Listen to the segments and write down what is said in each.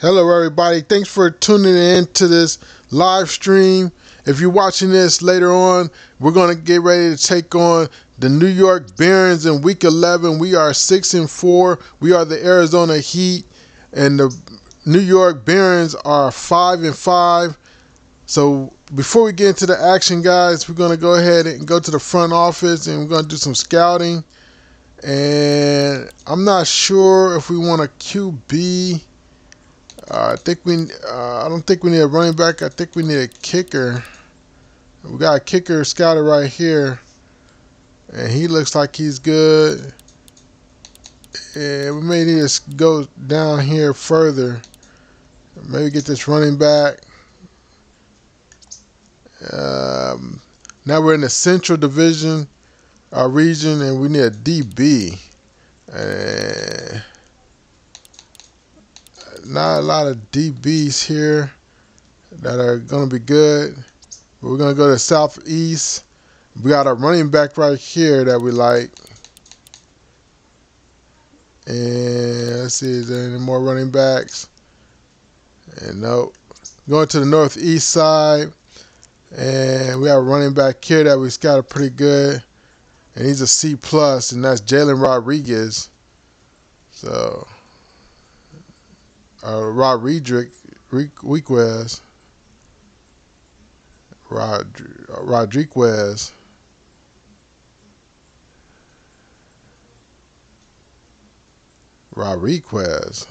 Hello everybody, thanks for tuning in to this live stream. If you're watching this later on, we're going to get ready to take on the New York Barons in week 11. We are 6-4. We are the Arizona Heat, and the New York Barons are 5-5. So before we get into the action, guys, we're going to go ahead and go to the front office and we're going to do some scouting. And I'm not sure if we want a QB. I don't think we need a running back. I think we need a kicker. We got a kicker scouted right here, and he looks like he's good. And we may need to go down here further. Maybe get this running back. Now we're in the Central Division, our region, and we need a DB. Not a lot of DBs here that are going to be good. We're going to go to Southeast. We got a running back right here that we like. And let's see, is there any more running backs? And nope. Going to the Northeast side. And we have a running back here that we scouted pretty good. And he's a C+, and that's Jalen Rodriguez. So... Rodriguez.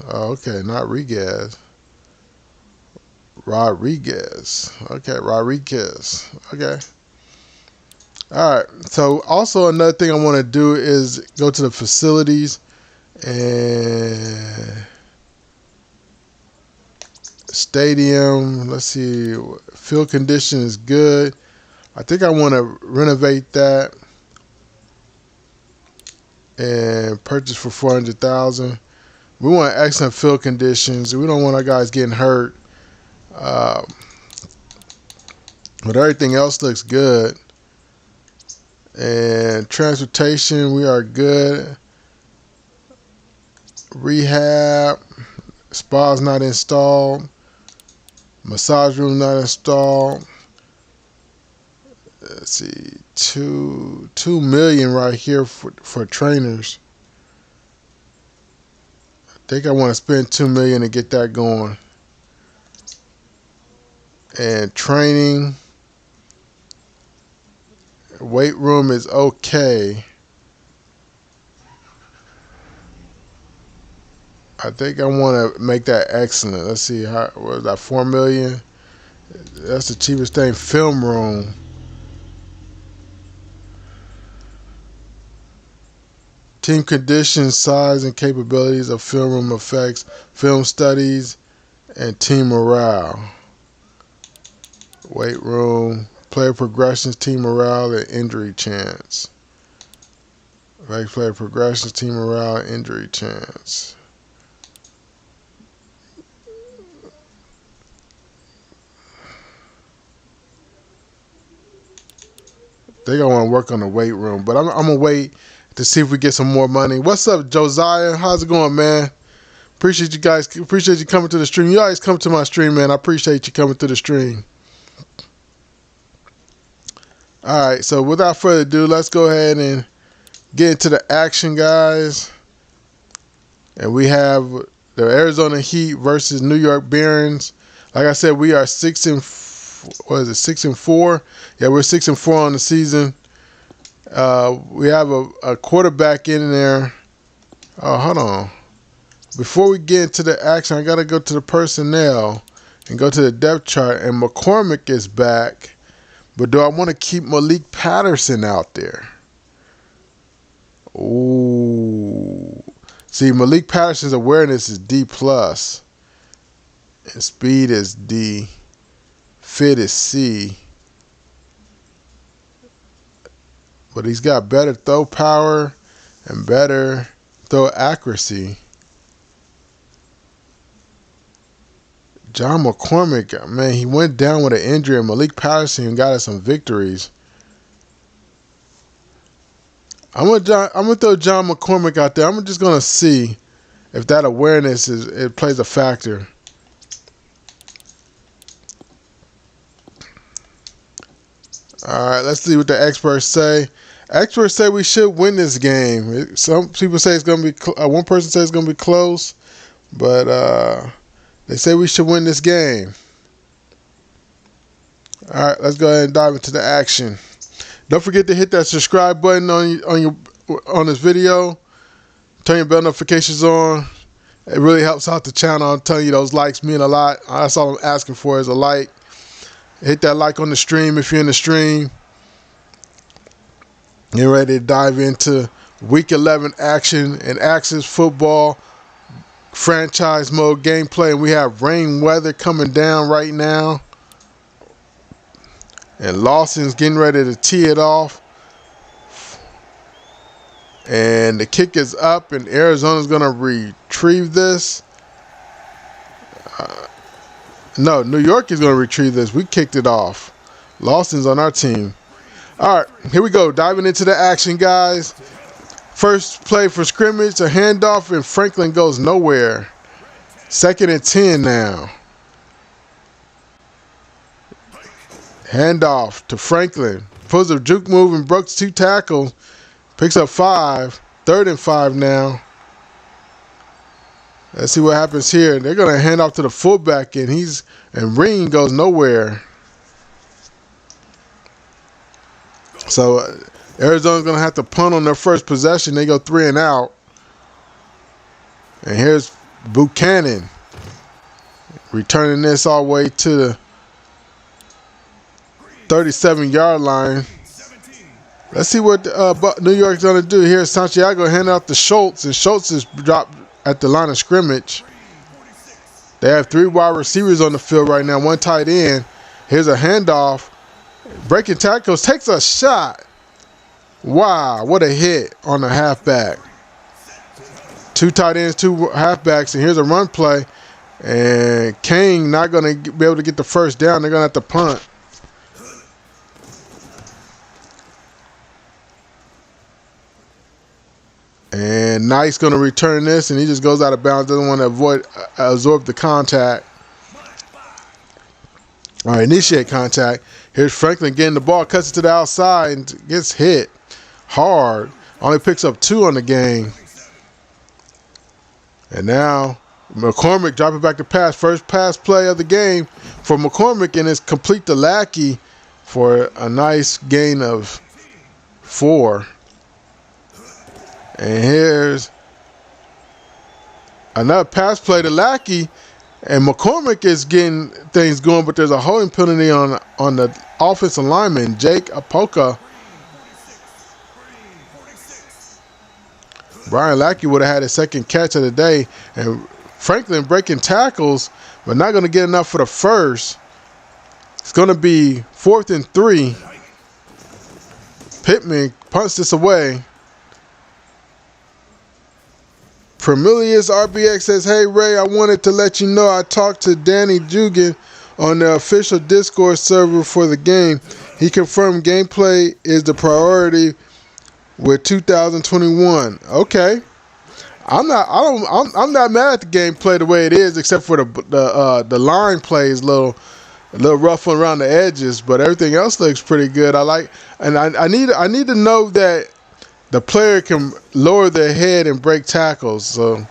Oh, okay, not Rodriguez. Rodriguez. Okay, Rodriguez. Okay. All right. So also another thing I want to do is go to the facilities and stadium. Let's see, field condition is good. I think I want to renovate that and purchase for $400,000. We want excellent field conditions. We don't want our guys getting hurt. But everything else looks good. And transportation, we are good. Rehab, spa's not installed. Massage room not installed. Let's see, $2 million right here for trainers. I think I want to spend $2 million to get that going. And training, weight room is okay. I think I want to make that excellent. Let's see, what was that, $4 million? That's the cheapest thing. Film room. Team conditions, size, and capabilities of film room affects film studies and team morale. Weight room, player progressions, team morale, and injury chance. Player progressions, team morale, and injury chance. I think I want to work on the weight room, but I'm going to wait to see if we get some more money. What's up, Josiah? How's it going, man? Appreciate you guys. Appreciate you coming to the stream. You always come to my stream, man. I appreciate you coming to the stream. All right, so without further ado, let's go ahead and get into the action, guys. And we have the Arizona Heat versus New York Barons. Like I said, we are 6-4. What is it, 6-4? Yeah, we're 6-4 on the season. We have a quarterback in there. Oh, hold on. Before we get into the action, I got to go to the personnel and go to the depth chart. And McCormick is back. But do I want to keep Malik Patterson out there? Ooh. See, Malik Patterson's awareness is D+. And speed is D. Fit is C. But he's got better throw power and better throw accuracy. John McCormick, man, he went down with an injury, and Malik Patterson got us some victories. I'm gonna throw John McCormick out there. I'm just gonna see if that awareness it plays a factor. All right, let's see what the experts say. Experts say we should win this game. Some people say it's going to be, one person says it's going to be close, but they say we should win this game. All right, let's go ahead and dive into the action. Don't forget to hit that subscribe button on this video. Turn your bell notifications on. It really helps out the channel. I'm telling you, those likes mean a lot. That's all I'm asking for is a like. Hit that like on the stream if you're in the stream. Get ready to dive into Week 11 action and Axis football franchise mode gameplay. And we have rain weather coming down right now. And Lawson's getting ready to tee it off. And the kick is up, and Arizona's going to retrieve this. No, New York is going to retrieve this. We kicked it off. Lawson's on our team. All right, here we go. Diving into the action, guys. First play for scrimmage, a handoff, and Franklin goes nowhere. 2nd and 10 now. Handoff to Franklin. Pulls a juke move and breaks 2 tackles. Picks up 5. 3rd and 5 now. Let's see what happens here. They're going to hand off to the fullback, and Ring goes nowhere. So Arizona's going to have to punt on their first possession. They go 3 and out. And here's Buchanan returning this all the way to the 37-yard line. Let's see what New York's going to do. Here's Santiago handing out to Schultz, and Schultz is dropped at the line of scrimmage. They have 3 wide receivers on the field right now, 1 tight end. Here's a handoff. Breaking tackles, takes a shot. Wow, what a hit on the halfback. 2 tight ends, 2 halfbacks, and here's a run play. And Kane not going to be able to get the first down. They're going to have to punt. And Knight's going to return this, and he just goes out of bounds. Doesn't want to absorb the contact. All right, initiate contact. Here's Franklin getting the ball, cuts it to the outside, and gets hit hard. Only picks up 2 on the game. And now McCormick dropping back to pass. First pass play of the game for McCormick, and it's complete to Lackey for a nice gain of 4. And here's another pass play to Lackey, and McCormick is getting things going, but there's a holding penalty on the offensive lineman, Jake Apoka. Brian Lackey would have had his 2nd catch of the day, and Franklin breaking tackles, but not going to get enough for the first. It's going to be 4th and 3. Pittman punts this away. Premilius RBX says, "Hey Ray, I wanted to let you know I talked to Danny Jugan on the official Discord server for the game. He confirmed gameplay is the priority with 2021. Okay, I'm not mad at the gameplay the way it is, except for the line play is a little rough around the edges, but everything else looks pretty good. I need to know that the player can lower their head and break tackles." So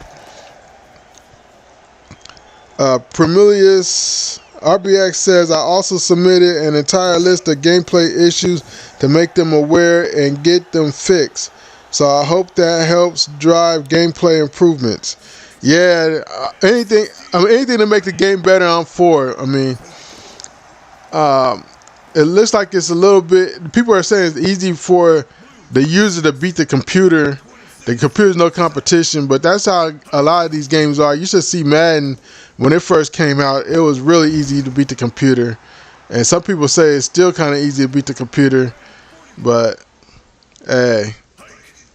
Premilius RBX says, "I also submitted an entire list of gameplay issues to make them aware and get them fixed. So I hope that helps drive gameplay improvements." Yeah, anything to make the game better, I'm for. I mean, it looks like it's a little bit. People are saying it's easy for the user to beat the computer. The computer's no competition, but that's how a lot of these games are. You should see Madden when it first came out. It was really easy to beat the computer, and some people say it's still kind of easy to beat the computer. But hey,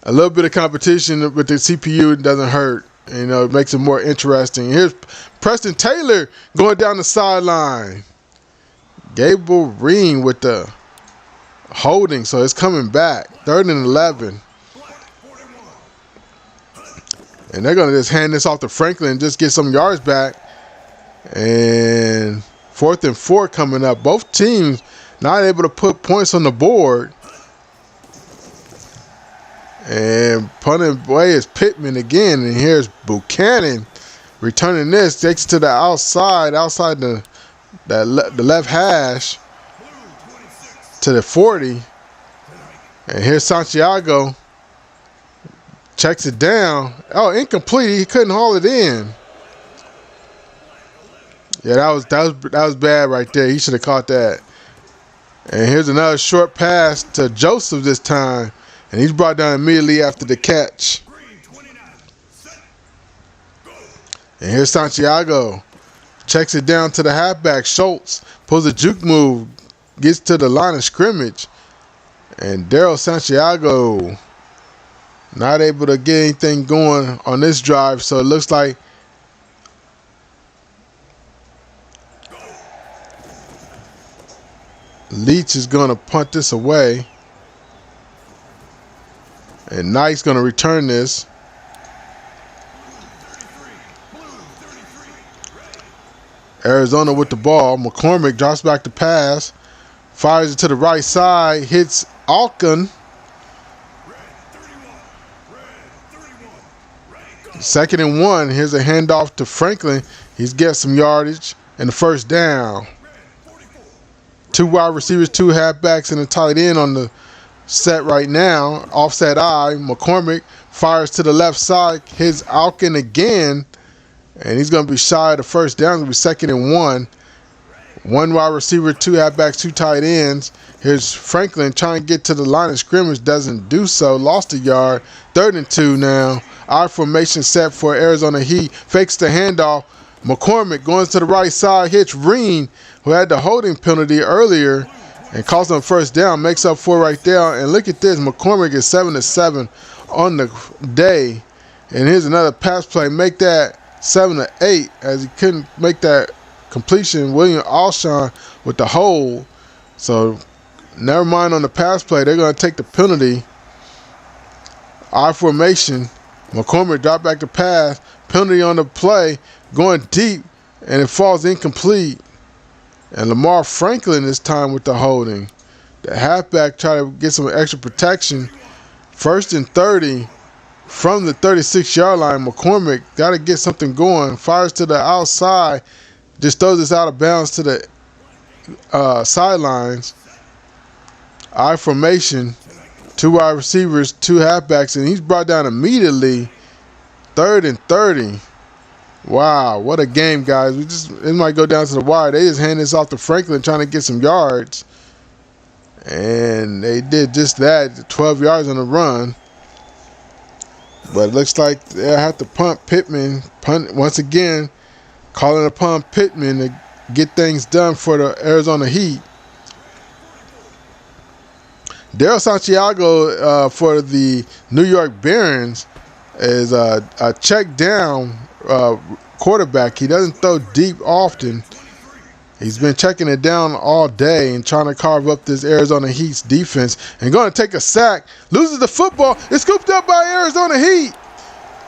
a little bit of competition with the CPU doesn't hurt. You know, it makes it more interesting. Here's Preston Taylor going down the sideline. Gable Reen with the holding, so it's coming back. 3rd and 11. And they're going to just hand this off to Franklin and just get some yards back. And 4th and 4 coming up. Both teams not able to put points on the board. And punting away is Pittman again. And here's Buchanan returning this. Takes to the outside the left hash to the 40. And here's Santiago. Checks it down. Oh, incomplete. He couldn't haul it in. Yeah, that was bad right there. He should have caught that. And here's another short pass to Joseph this time. And he's brought down immediately after the catch. And here's Santiago. Checks it down to the halfback. Schultz pulls a juke move. Gets to the line of scrimmage. And Daryl Santiago not able to get anything going on this drive. So it looks like Leach is going to punt this away. And Knight's going to return this. Arizona with the ball. McCormick drops back to pass. Fires it to the right side. Hits Alkin. 2nd and 1. Here's a handoff to Franklin. He's got some yardage and the first down. 2 wide receivers, 2 halfbacks, and a tight end on the set right now. Offset eye. McCormick fires to the left side. Hits Alkin again. And he's going to be shy of the first down. It's going to be 2nd and 1. 1 wide receiver, 2 halfbacks, 2 tight ends. Here's Franklin trying to get to the line of scrimmage. Doesn't do so. Lost a yard. 3rd and 2 now. I formation set for Arizona Heat. Fakes the handoff. McCormick going to the right side. Hits Reen, who had the holding penalty earlier. And cost them first down. Makes up for right there. And look at this. McCormick is 7-7 on the day. And here's another pass play. Make that 7-8 as he couldn't make that completion. William Alshon with the hold. So never mind on the pass play. They're going to take the penalty. I formation. McCormick dropped back to pass. Penalty on the play. Going deep. And it falls incomplete. And Lamar Franklin this time with the holding. The halfback tried to get some extra protection. 1st and 30 from the 36-yard line. McCormick got to get something going. Fires to the outside. Just throws this out of bounds to the sidelines. I formation. 2 wide receivers, 2 halfbacks. And he's brought down immediately. 3rd and 30. Wow, what a game, guys. It might go down to the wire. They just hand this off to Franklin trying to get some yards. And they did just that. 12 yards on the run. But it looks like they'll have to punt Pittman. Punt once again. Calling upon Pittman to get things done for the Arizona Heat. Daryl Santiago for the New York Barons is a check down quarterback. He doesn't throw deep often. He's been checking it down all day and trying to carve up this Arizona Heat's defense and going to take a sack. Loses the football. It's scooped up by Arizona Heat.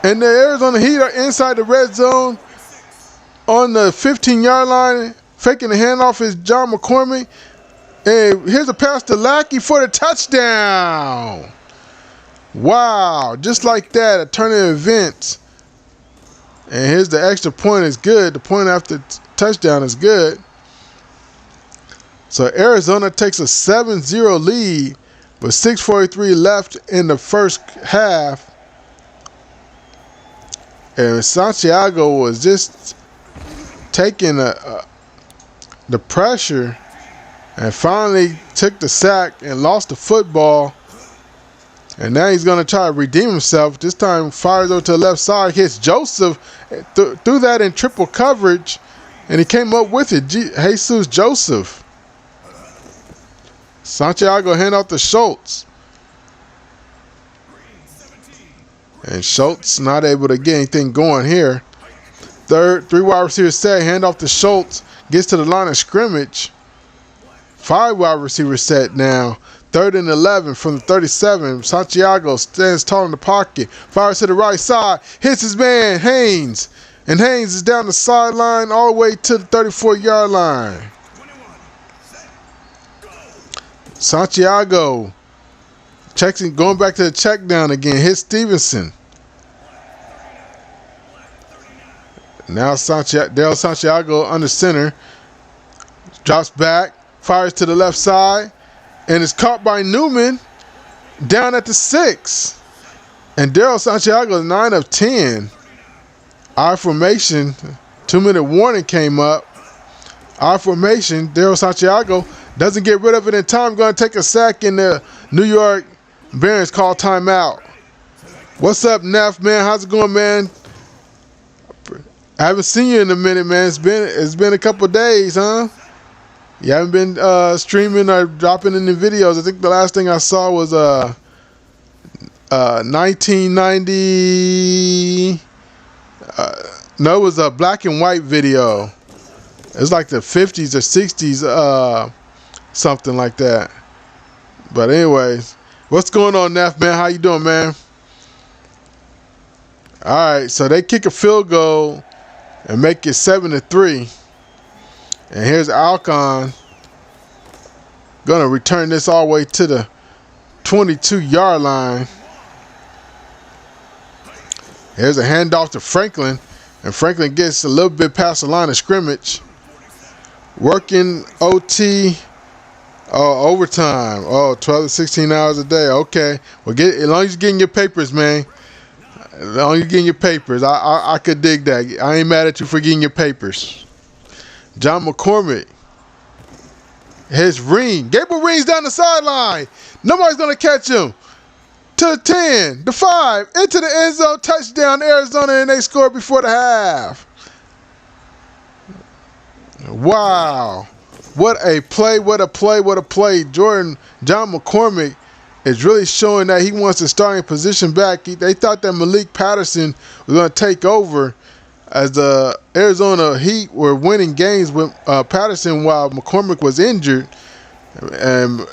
And the Arizona Heat are inside the red zone on the 15-yard line. Faking the handoff is John McCormick. And here's a pass to Lackey for the touchdown. Wow. Just like that, a turn of events. And here's the extra point is good. The point after touchdown is good. So Arizona takes a 7-0 lead with 6:43 left in the first half. And Santiago was just taking the pressure and finally took the sack and lost the football. And now he's going to try to redeem himself. This time fires over to the left side, hits Joseph, threw that in triple coverage, and he came up with it. Jesus Joseph. Santiago hand off to Schultz. And Schultz not able to get anything going here. 3 wide receivers set, hand off to Schultz, gets to the line of scrimmage. 5 wide receivers set now. 3rd and 11 from the 37. Santiago stands tall in the pocket. Fires to the right side. Hits his man, Haynes. And Haynes is down the sideline all the way to the 34-yard line. Santiago going back to the check down again. Hit Stevenson. Now Dale Santiago under center. Drops back. Fires to the left side. And is caught by Newman down at the 6. And Daryl Santiago is 9 of 10. I formation. 2-minute warning came up. I formation. Daryl Santiago doesn't get rid of it in time. Going to take a sack, and the New York Barons call timeout. What's up, Neff, man? How's it going, man? I haven't seen you in a minute, man. It's been a couple days, huh? You haven't been streaming or dropping any videos. I think the last thing I saw was 1990. No, it was a black and white video. It's like the 50s or 60s, something like that. But anyways, what's going on, Neff, man? How you doing, man? All right, so they kick a field goal and make it 7-3. And here's Alcon gonna return this all the way to the 22-yard line. Here's a handoff to Franklin, and Franklin gets a little bit past the line of scrimmage. Working OT, overtime. 12 to 16 hours a day. Okay, well, as long as you're getting your papers, man. As long as you're getting your papers, I could dig that. I ain't mad at you for getting your papers. John McCormick. His ring. Gabriel Ring's down the sideline. Nobody's going to catch him. To the 10, the 5, into the end zone, touchdown Arizona, and they scored before the half. Wow. What a play, what a play, what a play. John McCormick is really showing that he wants the starting position back. They thought that Malik Patterson was going to take over as the Arizona Heat were winning games with Patterson while McCormick was injured. And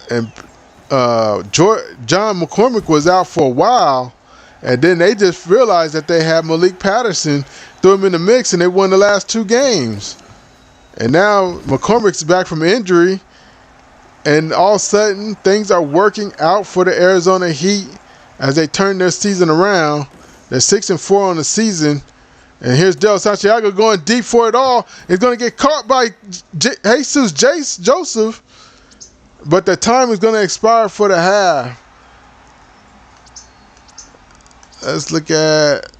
John McCormick was out for a while, and then they just realized that they had Malik Patterson, threw him in the mix, and they won the last 2 games. And now McCormick's back from injury, and all of a sudden things are working out for the Arizona Heat as they turn their season around. They're 6-4 on the season, and here's Del Santiago going deep for it all. He's going to get caught by Jesus Joseph. But the time is going to expire for the half. Let's look at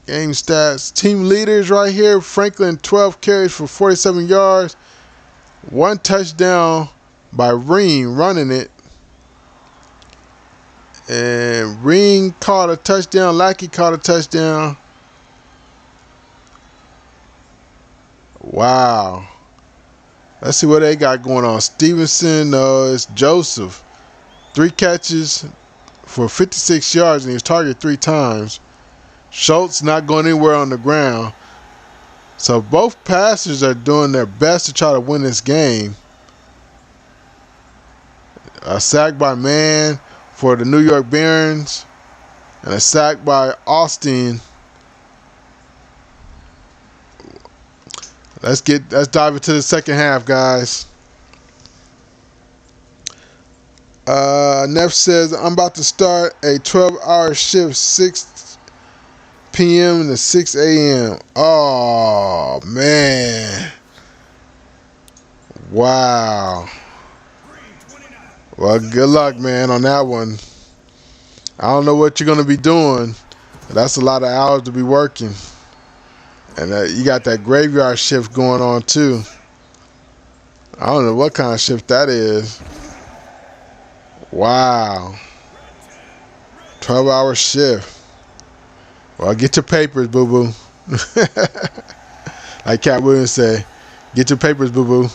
game stats. Team leaders right here. Franklin, 12 carries for 47 yards. 1 touchdown by Ring running it. And Ring caught a touchdown. Lackey caught a touchdown. Wow. Let's see what they got going on. Stevenson, it's Joseph. 3 catches for 56 yards, and he was targeted 3 times. Schultz not going anywhere on the ground. So both passers are doing their best to try to win this game. A sack by Mann for the New York Barons, and a sack by Austin. Let's dive into the second half, guys. Neff says, I'm about to start a 12-hour shift, 6 p.m. to 6 a.m. Oh, man. Wow. Well, good luck, man, on that one. I don't know what you're going to be doing, but that's a lot of hours to be working. And you got that graveyard shift going on, too. I don't know what kind of shift that is. Wow. 12-hour shift. Well, get your papers, boo-boo. Like Cat Williams say, get your papers, boo-boo.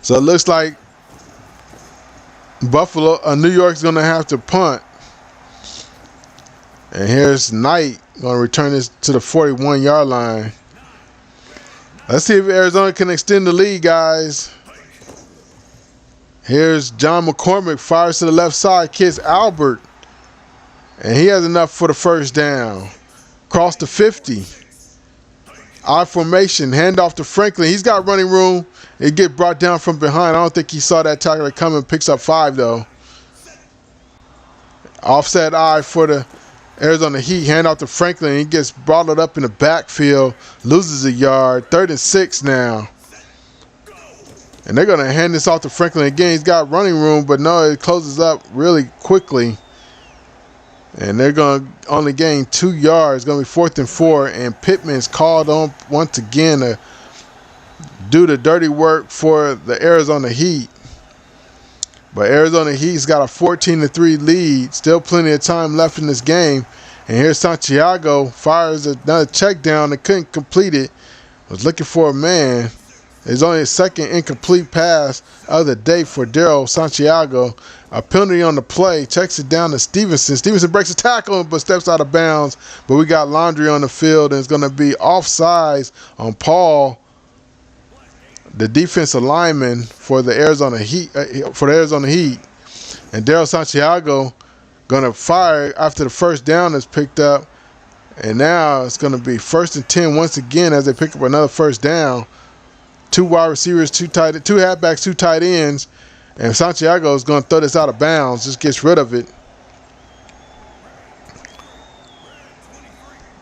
So it looks like New York's going to have to punt. And here's Knight going to return this to the 41-yard line. Let's see if Arizona can extend the lead, guys. Here's John McCormick, fires to the left side, kicks Albert. And he has enough for the first down. Across the 50. I formation, handoff to Franklin. He's got running room. It get brought down from behind. I don't think he saw that tackler coming. Picks up 5 though. Offset I for the Arizona Heat. Handoff to Franklin. He gets bottled up in the backfield. Loses a yard. 3rd and 6 now. And they're going to hand this off to Franklin again. He's got running room, but no, it closes up really quickly. And they're going to only gain 2 yards. It's going to be 4th and 4. And Pittman's called on once again to do the dirty work for the Arizona Heat. But Arizona Heat's got a 14-3 lead. Still plenty of time left in this game. And here's Santiago. Fires another check down. They couldn't complete it. Was looking for a man. It's only a second incomplete pass of the day for Daryl Santiago. A penalty on the play. Checks it down to Stevenson. Stevenson breaks a tackle but steps out of bounds. But we got Laundry on the field, and it's going to be offsides on Paul, the defensive lineman for the Arizona Heat. And Daryl Santiago going to fire after the first down is picked up. And now it's going to be 1st and 10 once again as they pick up another first down. 2 wide receivers, 2 halfbacks, 2 tight ends. And Santiago is going to throw this out of bounds. Just gets rid of it.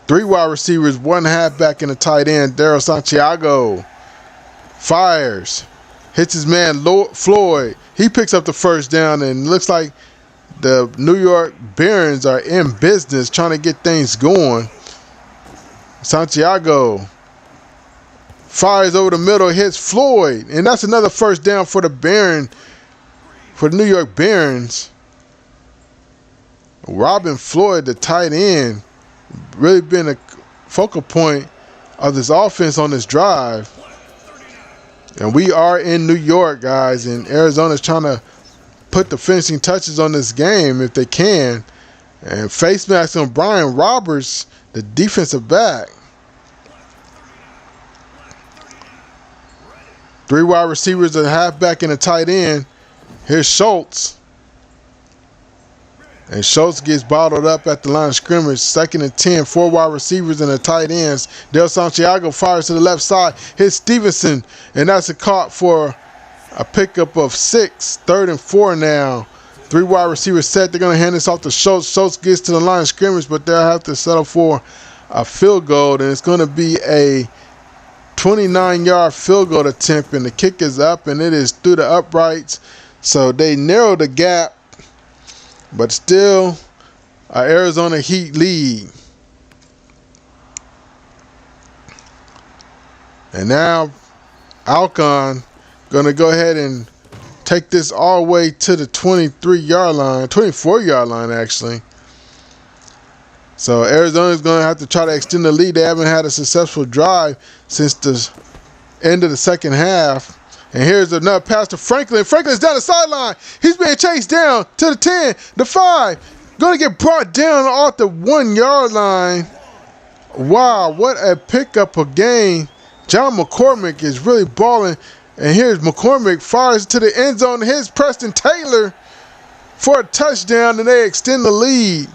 3 wide receivers, 1 halfback, and a tight end. Daryl Santiago fires. Hits his man Floyd. He picks up the first down, and looks like the New York Barons are in business trying to get things going. Santiago fires over the middle, hits Floyd, and that's another first down for the New York Barons. Robin Floyd, the tight end, really been a focal point of this offense on this drive. And we are in New York, guys, and Arizona's trying to put the finishing touches on this game if they can. And face mask on Brian Roberts, the defensive back. 3 wide receivers, a halfback, and a tight end. Here's Schultz. And Schultz gets bottled up at the line of scrimmage. 2nd and 10, 4 wide receivers and the tight ends. Del Santiago fires to the left side. Hits Stevenson, and that's a caught for a pickup of 6. 3rd and 4 now. 3 wide receivers set. They're going to hand this off to Schultz. Schultz gets to the line of scrimmage, but they'll have to settle for a field goal, and it's going to be a 29-yard field goal attempt, and the kick is up, and it is through the uprights. So they narrow the gap, but still Arizona Heat lead. And now Alcon going to go ahead and take this all the way to the 23-yard line, 24-yard line actually. So Arizona's going to have to try to extend the lead. They haven't had a successful drive since the end of the second half. And here's another pass to Franklin. Franklin's down the sideline. He's being chased down to the 10, the 5. Going to get brought down off the 1-yard line. Wow, what a pickup of game. John McCormick is really balling. And here's McCormick, fires to the end zone. Here's Preston Taylor for a touchdown, and they extend the lead.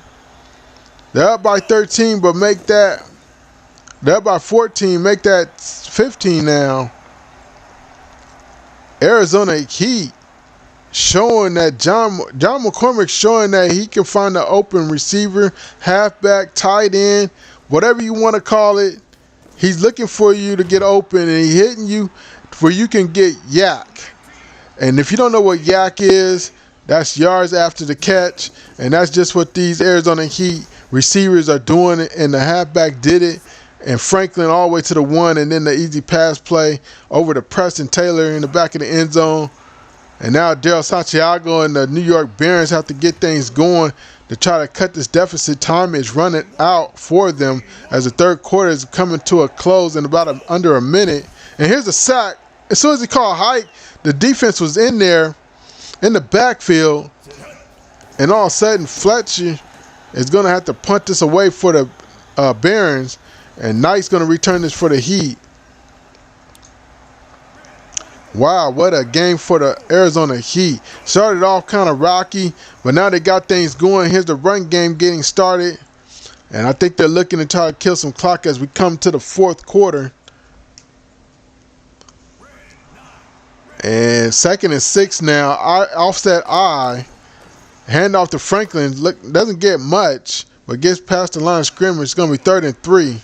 They're up by 13, but they're up by 14, make that 15 now. Arizona Heat showing that John McCormick showing that he can find an open receiver, halfback, tight end, whatever you want to call it. He's looking for you to get open, and he's hitting you where you can get yak. And if you don't know what yak is, that's yards after the catch, and that's just what these Arizona Heat receivers are doing, and the halfback did it, and Franklin all the way to the 1, and then the easy pass play over to Preston Taylor in the back of the end zone. And now Daryl Santiago and the New York Barons have to get things going to try to cut this deficit. Time is running out for them as the third quarter is coming to a close in about under a minute. And here's a sack. As soon as he called hike, the defense was in there in the backfield, and all of a sudden Fletcher is going to have to punt this away for the Barons, and Knight's going to return this for the Heat. Wow, what a game for the Arizona Heat. Started off kind of rocky, but now they got things going. Here's the run game getting started, and I think they're looking to try to kill some clock as we come to the fourth quarter. And 2nd and 6 now. Offset I. Hand off to Franklin. Look, doesn't get much, but gets past the line of scrimmage. It's going to be 3rd and 3.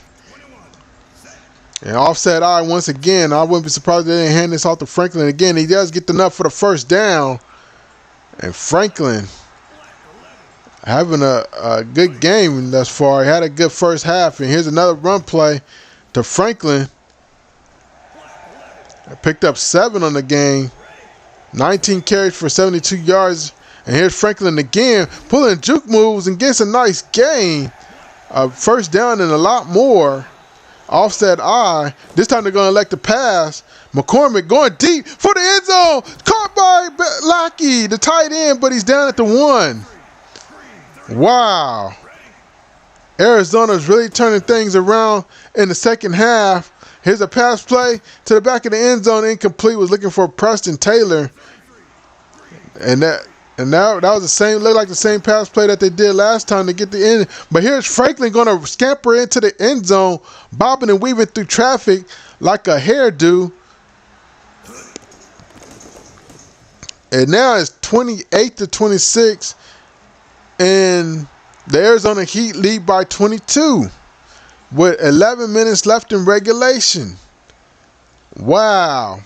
And offset I once again. I wouldn't be surprised if they didn't hand this off to Franklin again. He does get enough for the first down. And Franklin having a good game thus far. He had a good first half. And here's another run play to Franklin. Picked up 7 on the game. 19 carries for 72 yards. And here's Franklin again, pulling juke moves and gets a nice gain. First down and a lot more. Offset I. This time they're going to elect the pass. McCormick going deep for the end zone. Caught by Lackey, the tight end, but he's down at the 1. Wow. Arizona's really turning things around in the second half. Here's a pass play to the back of the end zone. Incomplete. Was looking for Preston Taylor. And that was the same, looked like the same pass play that they did last time to get the end. But here's Franklin going to scamper into the end zone, bobbing and weaving through traffic like a hairdo. And now it's 28-26, and the Arizona Heat lead by 22 with 11 minutes left in regulation. Wow.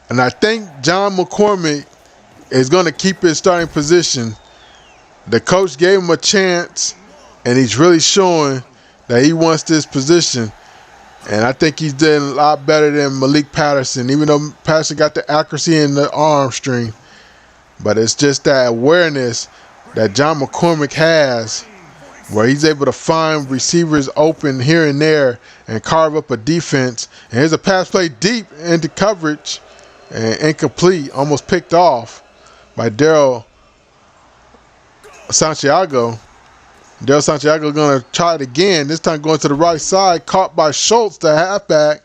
And I think John McCormick is going to keep his starting position. The coach gave him a chance, and he's really showing that he wants this position. And I think he's doing a lot better than Malik Patterson, even though Patterson got the accuracy in the arm string. But it's just that awareness that John McCormick has, where he's able to find receivers open here and there and carve up a defense. And here's a pass play deep into coverage and incomplete, almost picked off by Daryl Santiago. Daryl Santiago going to try it again, this time going to the right side, caught by Schultz, the halfback.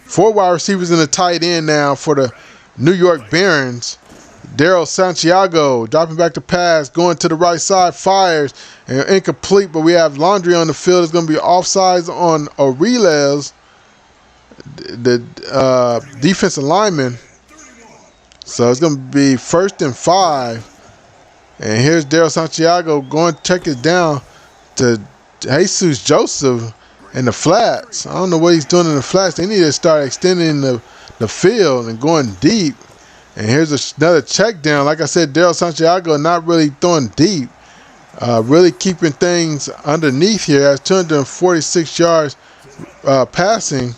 4 wide receivers in the tight end now for the New York Barons. Daryl Santiago dropping back to pass, going to the right side, fires, and incomplete, but we have Laundry on the field. It's going to be offsides on Areles, the defensive lineman. So it's going to be 1st and 5. And here's Daryl Santiago going to check it down to Jesus Joseph in the flats. I don't know what he's doing in the flats. They need to start extending the field and going deep. And here's another check down. Like I said, Daryl Santiago not really throwing deep. Really keeping things underneath here. Has 246 yards passing,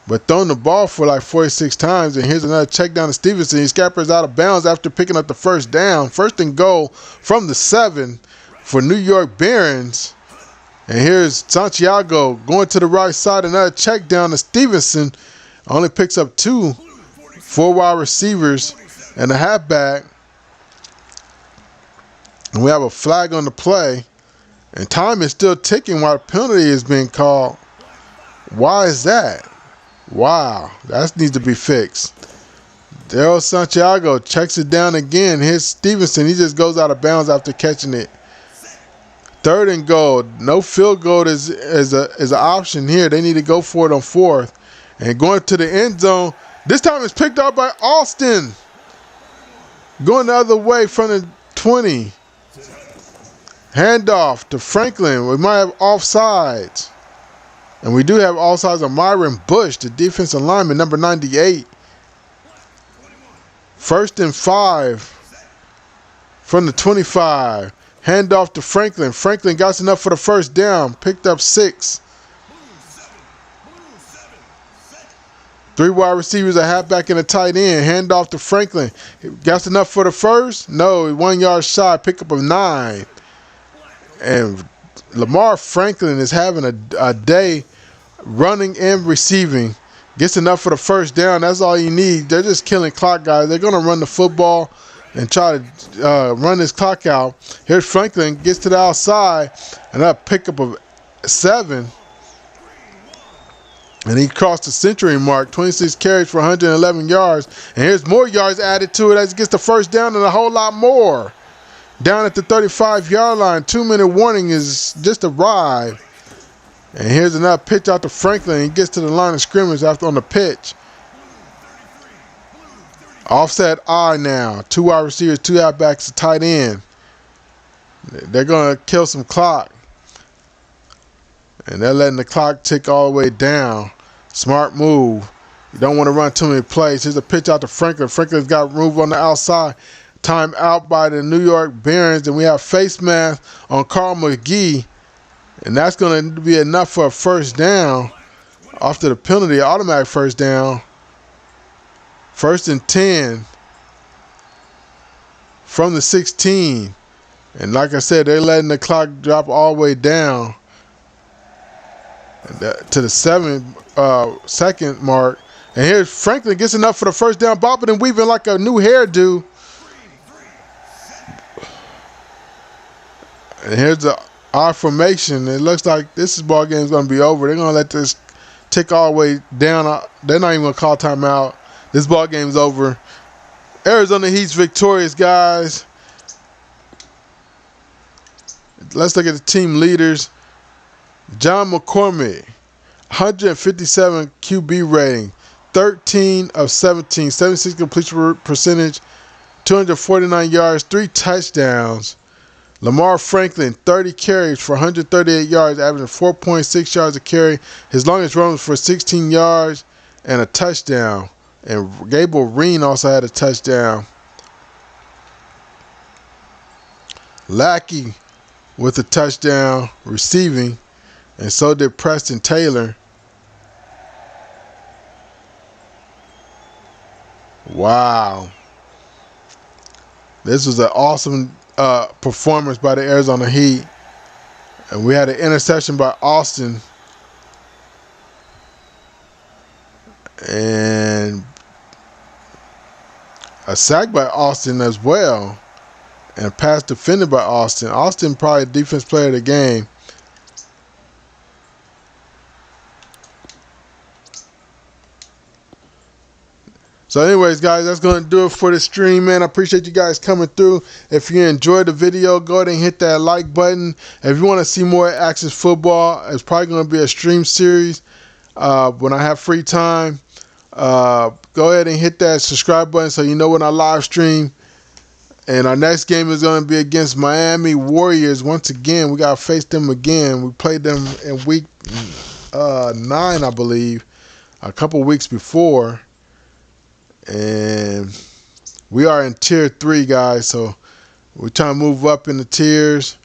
but throwing the ball for like 46 times. And here's another check down to Stevenson. He scampers out of bounds after picking up the first down. 1st and goal from the 7 for New York Barons. And here's Santiago going to the right side. Another check down to Stevenson. Only picks up 2. 4 wide receivers and a halfback. And we have a flag on the play. And time is still ticking while the penalty is being called. Why is that? Wow, that needs to be fixed. Daryl Santiago checks it down again. Here's Stevenson. He just goes out of bounds after catching it. 3rd and goal. No field goal is an option here. They need to go for it on 4th. And going to the end zone. This time it's picked up by Austin. Going the other way from the 20. Handoff to Franklin. We might have offsides. And we do have offsides on Myron Bush, the defensive lineman, number 98. 1st and 5 from the 25. Handoff to Franklin. Franklin got enough for the first down. Picked up 6. 3 wide receivers, a halfback, and a tight end. Hand off to Franklin. Got enough for the first? No, 1 yard shy. Pick up of 9. And Lamar Franklin is having a day running and receiving. Gets enough for the first down. That's all you need. They're just killing clock, guys. They're going to run the football and try to run this clock out. Here's Franklin. Gets to the outside. Another pickup of 7. And he crossed the century mark, 26 carries for 111 yards. And here's more yards added to it as he gets the first down and a whole lot more. Down at the 35-yard line, 2-minute warning is just arrived. And here's another pitch out to Franklin. He gets to the line of scrimmage after on the pitch. Offset I now. 2 wide receivers, 2 halfbacks, a tight end. They're going to kill some clock. And they're letting the clock tick all the way down. Smart move. You don't want to run too many plays. Here's a pitch out to Franklin. Franklin's got move on the outside. Time out by the New York Barons. And we have face mask on Carl McGee. And that's going to be enough for a first down. After the penalty, automatic first down. 1st and 10 from the 16. And like I said, they're letting the clock drop all the way down to the 7-second mark. And here's Franklin gets enough for the first down, bobbing and weaving like a new hairdo. And here's the I formation. It looks like this ball game is going to be over. They're going to let this tick all the way down. They're not even going to call timeout. This ball game's over. Arizona Heat's victorious, guys. Let's look at the team leaders. John McCormick, 157 QB rating, 13 of 17, 76 completion percentage, 249 yards, 3 touchdowns. Lamar Franklin, 30 carries for 138 yards, averaging 4.6 yards a carry. His longest run was for 16 yards and a touchdown. And Gable Reen also had a touchdown. Lackey with a touchdown receiving, and so did Preston Taylor. Wow. This was an awesome performance by the Arizona Heat. And we had an interception by Austin. And a sack by Austin as well. And a pass defended by Austin. Austin probably defense player of the game. So anyways, guys, that's going to do it for the stream, man. I appreciate you guys coming through. If you enjoyed the video, go ahead and hit that like button. If you want to see more Access Football, it's probably going to be a stream series when I have free time. Go ahead and hit that subscribe button so you know when I live stream. And our next game is going to be against Miami Warriors. Once again, we got to face them again. We played them in week 9, I believe, a couple weeks before. And we are in tier 3, guys, so we're trying to move up in the tiers.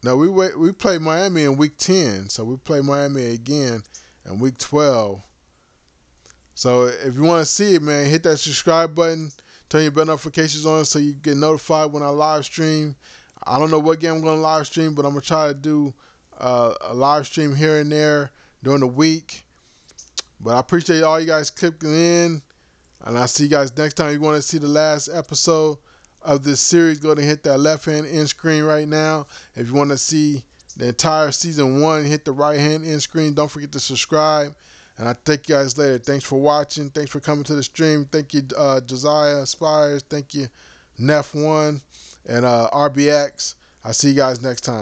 Now we play Miami in week 10, so we play Miami again in week 12. So if you want to see it, man, hit that subscribe button, turn your bell notifications on so you get notified when I live stream. I don't know what game I'm going to live stream, but I'm going to try to do a live stream here and there during the week. But I appreciate all you guys clicking in. And I'll see you guys next time. You want to see the last episode of this series, go ahead and hit that left-hand end screen right now. If you want to see the entire season 1, hit the right-hand end screen. Don't forget to subscribe. And I'll take you guys later. Thanks for watching. Thanks for coming to the stream. Thank you, Josiah Spires. Thank you, Nef1 and RBX. I'll see you guys next time.